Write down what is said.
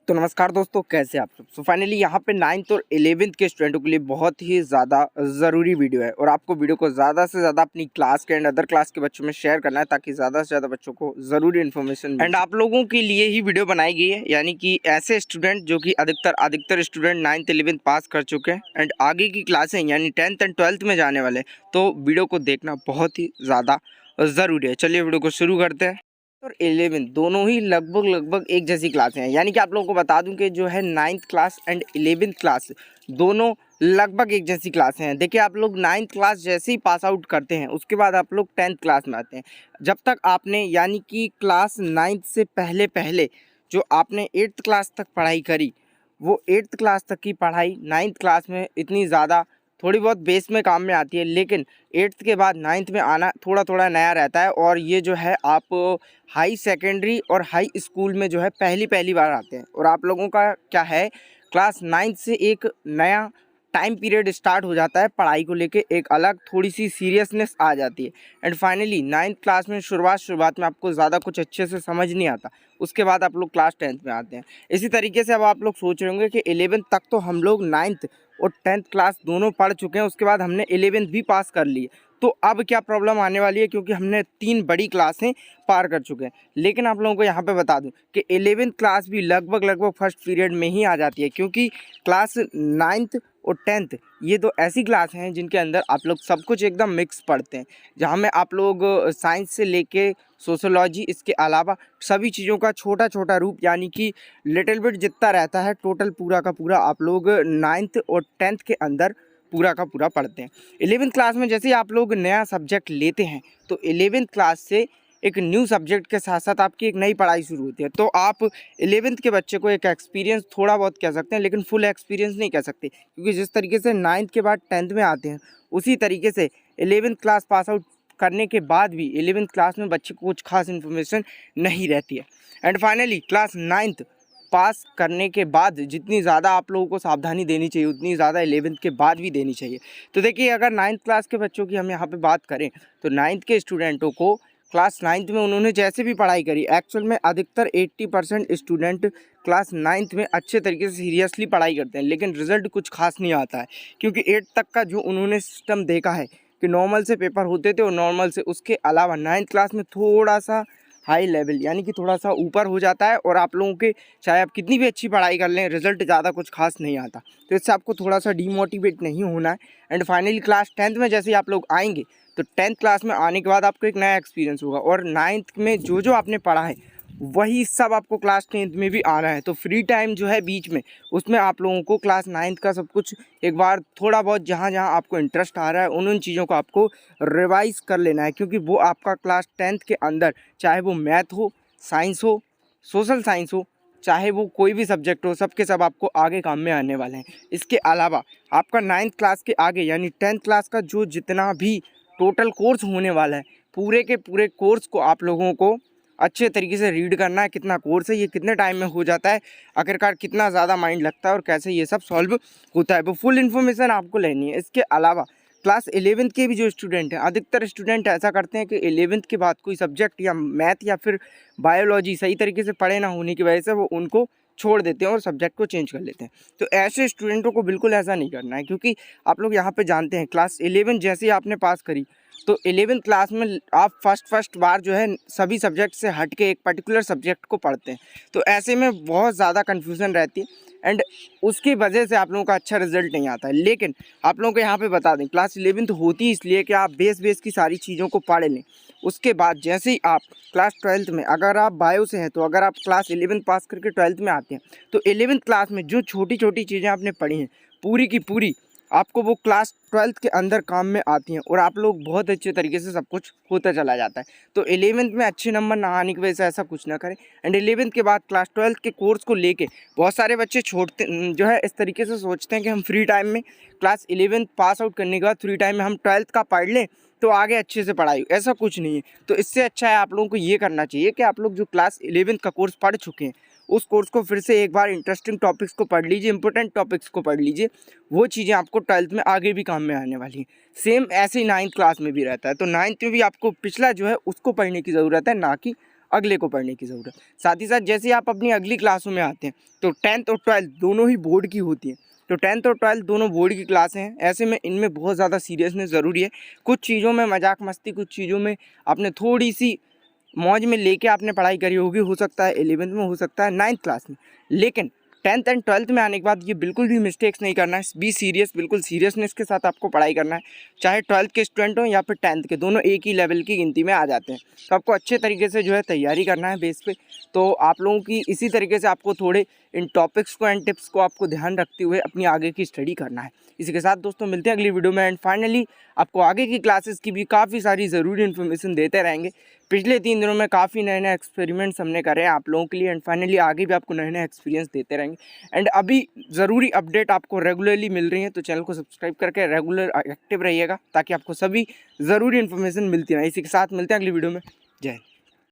तो नमस्कार दोस्तों, कैसे आप सब। फाइनली यहाँ पे 9th और 11th के स्टूडेंटों के लिए बहुत ही ज़्यादा ज़रूरी वीडियो है और आपको वीडियो को ज़्यादा से ज़्यादा अपनी क्लास के एंड अदर क्लास के बच्चों में शेयर करना है ताकि ज़्यादा से ज़्यादा बच्चों को ज़रूरी इन्फॉर्मेशन एंड आप लोगों के लिए ही वीडियो बनाई गई है। यानी कि ऐसे स्टूडेंट जो कि अधिकतर स्टूडेंट 9th 11th पास कर चुके हैं एंड आगे की क्लासें यानी 10th एंड 12th में जाने वाले, तो वीडियो को देखना बहुत ही ज़्यादा ज़रूरी है। चलिए वीडियो को शुरू करते हैं। और 11 दोनों ही लगभग एक जैसी क्लास हैं। यानी कि आप लोगों को बता दूं कि जो है 9th class and 11th class दोनों लगभग एक जैसी क्लास हैं। देखिए, आप लोग 9th क्लास जैसे ही पास आउट करते हैं उसके बाद आप लोग 10th क्लास में आते हैं। जब तक आपने यानी कि क्लास 9th से पहले पहले जो आपने 8th क्लास तक पढ़ाई करी, वो 8th क्लास तक की पढ़ाई 9th क्लास में इतनी ज़्यादा थोड़ी बहुत बेस में काम में आती है, लेकिन 8th के बाद 9th में आना थोड़ा थोड़ा नया रहता है। और ये जो है आप हाई सेकेंडरी और हाई स्कूल में जो है पहली बार आते हैं। और आप लोगों का क्या है, क्लास 9th से एक नया टाइम पीरियड स्टार्ट हो जाता है पढ़ाई को लेके, एक अलग थोड़ी सी सीरियसनेस आ जाती है। एंड फाइनली 9th क्लास में शुरुआत में आपको ज़्यादा कुछ अच्छे से समझ नहीं आता, उसके बाद आप लोग क्लास 10th में आते हैं। इसी तरीके से अब आप लोग सोच रहे होंगे कि 11th तक तो हम लोग 9th और 10th क्लास दोनों पढ़ चुके हैं, उसके बाद हमने 11th भी पास कर ली है, तो अब क्या प्रॉब्लम आने वाली है, क्योंकि हमने 3 बड़ी क्लासें पार कर चुके हैं। लेकिन आप लोगों को यहाँ पे बता दूं कि 11th क्लास भी लगभग फर्स्ट पीरियड में ही आ जाती है, क्योंकि क्लास 9th और 10th ये दो ऐसी क्लास हैं जिनके अंदर आप लोग सब कुछ एकदम मिक्स पढ़ते हैं, जहाँ में आप लोग साइंस से लेके सोशोलॉजी, इसके अलावा सभी चीज़ों का छोटा छोटा रूप यानी कि लिटिल बिट जितना रहता है, टोटल पूरा का पूरा आप लोग 9th और 10th के अंदर पूरा का पूरा पढ़ते हैं। 11th क्लास में जैसे ही आप लोग नया सब्जेक्ट लेते हैं, तो 11th क्लास से एक न्यू सब्जेक्ट के साथ साथ आपकी एक नई पढ़ाई शुरू होती है। तो आप 11th के बच्चे को एक एक्सपीरियंस थोड़ा बहुत कह सकते हैं, लेकिन फुल एक्सपीरियंस नहीं कह सकते, क्योंकि जिस तरीके से 9th के बाद 10th में आते हैं, उसी तरीके से 11th क्लास पास आउट करने के बाद भी 11th क्लास में बच्चे को कुछ खास इन्फॉर्मेशन नहीं रहती है। एंड फाइनली क्लास 9th पास करने के बाद जितनी ज़्यादा आप लोगों को सावधानी देनी चाहिए, उतनी ज़्यादा 11th के बाद भी देनी चाहिए। तो देखिए, अगर 9th क्लास के बच्चों की हम यहाँ पे बात करें, तो 9th के स्टूडेंटों को क्लास 9th में उन्होंने जैसे भी पढ़ाई करी, एक्चुअल में अधिकतर 80% स्टूडेंट क्लास 9th में अच्छे तरीके से सीरियसली पढ़ाई करते हैं, लेकिन रिजल्ट कुछ खास नहीं आता है, क्योंकि 8th तक का जो उन्होंने सिस्टम देखा है कि नॉर्मल से पेपर होते थे और नॉर्मल से, उसके अलावा 9th क्लास में थोड़ा सा हाई लेवल यानी कि थोड़ा सा ऊपर हो जाता है, और आप लोगों के चाहे आप कितनी भी अच्छी पढ़ाई कर लें, रिजल्ट ज़्यादा कुछ खास नहीं आता। तो इससे आपको थोड़ा सा डीमोटिवेट नहीं होना है। एंड फाइनली क्लास 10th में जैसे ही आप लोग आएंगे, तो 10th क्लास में आने के बाद आपको एक नया एक्सपीरियंस होगा, और 9th में जो जो आपने पढ़ा है वही सब आपको क्लास 10th में भी आना है। तो फ्री टाइम जो है बीच में, उसमें आप लोगों को क्लास 9th का सब कुछ एक बार थोड़ा बहुत जहाँ जहाँ आपको इंटरेस्ट आ रहा है उन चीज़ों को आपको रिवाइज कर लेना है, क्योंकि वो आपका क्लास 10th के अंदर, चाहे वो मैथ हो, साइंस हो, सोशल साइंस हो, चाहे वो कोई भी सब्जेक्ट हो, सब के सब आपको आगे काम में आने वाले हैं। इसके अलावा आपका 9th क्लास के आगे यानी 10th क्लास का जो जितना भी टोटल कोर्स होने वाला है, पूरे के पूरे कोर्स को आप लोगों को अच्छे तरीके से रीड करना है। कितना कोर्स है, ये कितने टाइम में हो जाता है, आखिरकार कितना ज़्यादा माइंड लगता है और कैसे ये सब सॉल्व होता है, वो फुल इन्फॉर्मेशन आपको लेनी है। इसके अलावा क्लास 11th के भी जो स्टूडेंट हैं, अधिकतर स्टूडेंट ऐसा करते हैं कि 11th के बाद कोई सब्जेक्ट या मैथ या फिर बायोलॉजी सही तरीके से पढ़े ना होने की वजह से वो उनको छोड़ देते हैं और सब्जेक्ट को चेंज कर लेते हैं। तो ऐसे स्टूडेंटों को बिल्कुल ऐसा नहीं करना है, क्योंकि आप लोग यहाँ पे जानते हैं क्लास 11 जैसे ही आपने पास करी, तो 11th क्लास में आप फर्स्ट बार जो है सभी सब्जेक्ट से हट के एक पर्टिकुलर सब्जेक्ट को पढ़ते हैं। तो ऐसे में बहुत ज़्यादा कन्फ्यूज़न रहती है एंड उसकी वजह से आप लोगों का अच्छा रिजल्ट नहीं आता है। लेकिन आप लोगों को यहाँ पे बता दें, क्लास 11th होती इसलिए कि आप बेस की सारी चीज़ों को पढ़ लें। उसके बाद जैसे ही आप क्लास 12th में, अगर आप बायो से हैं, तो अगर आप क्लास 11th पास करके 12th में आते हैं, तो 11th क्लास में जो छोटी छोटी चीज़ें आपने पढ़ी हैं, पूरी की पूरी आपको वो क्लास 12th के अंदर काम में आती हैं, और आप लोग बहुत अच्छे तरीके से सब कुछ होता चला जाता है। तो 11th में अच्छे नंबर ना आने की वजह से ऐसा कुछ ना करें। एंड 11th के बाद क्लास 12th के कोर्स को लेके बहुत सारे बच्चे छोड़ते जो है इस तरीके से सोचते हैं कि हम फ्री टाइम में क्लास 11th पास आउट करने के बाद फ्री टाइम में हम 12th का पढ़ लें तो आगे अच्छे से पढ़ाई। ऐसा कुछ नहीं है। तो इससे अच्छा है आप लोगों को ये करना चाहिए कि आप लोग जो क्लास 11th का कोर्स पढ़ चुके हैं, उस कोर्स को फिर से एक बार इंटरेस्टिंग टॉपिक्स को पढ़ लीजिए, इंपॉर्टेंट टॉपिक्स को पढ़ लीजिए। वो चीज़ें आपको 12th में आगे भी काम में आने वाली हैं। सेम ऐसे ही 9th क्लास में भी रहता है। तो 9th में भी आपको पिछला जो है उसको पढ़ने की ज़रूरत है, ना कि अगले को पढ़ने की ज़रूरत। साथ ही साथ जैसे आप अपनी अगली क्लासों में आते हैं तो 10th और 12th दोनों ही बोर्ड की होती है। तो 10th और 12th दोनों बोर्ड की क्लासें हैं, ऐसे में इनमें बहुत ज़्यादा सीरियसनेस ज़रूरी है। कुछ चीज़ों में मजाक मस्ती, कुछ चीज़ों में आपने थोड़ी सी मौज में लेके आपने पढ़ाई करी होगी, हो सकता है 11th में, हो सकता है 9th क्लास में, लेकिन 10th एंड 12th में आने के बाद ये बिल्कुल भी मिस्टेक्स नहीं करना है। बी सीरियस, बिल्कुल सीरियसनेस के साथ आपको पढ़ाई करना है। चाहे 12th के स्टूडेंट हो या फिर 10th के, दोनों एक ही लेवल की गिनती में आ जाते हैं। तो आपको अच्छे तरीके से जो है तैयारी करना है बेस पे। तो आप लोगों की इसी तरीके से आपको थोड़े इन टॉपिक्स को एंड टिप्स को आपको ध्यान रखते हुए अपनी आगे की स्टडी करना है। इसी के साथ दोस्तों मिलते हैं अगली वीडियो में, एंड फाइनली आपको आगे की क्लासेस की भी काफ़ी सारी ज़रूरी इन्फॉर्मेशन देते रहेंगे। पिछले 3 दिनों में काफ़ी नए एक्सपेरिमेंट्स हमने करे हैं आप लोगों के लिए, एंड फाइनली आगे भी आपको नए एक्सपीरियंस देते रहेंगे। एंड अभी ज़रूरी अपडेट आपको रेगुलरली मिल रही है, तो चैनल को सब्सक्राइब करके रेगुलर एक्टिव रहिएगा ताकि आपको सभी ज़रूरी इन्फॉर्मेशन मिलती रहे। इसी के साथ मिलते हैं अगली वीडियो में। जय हिंद।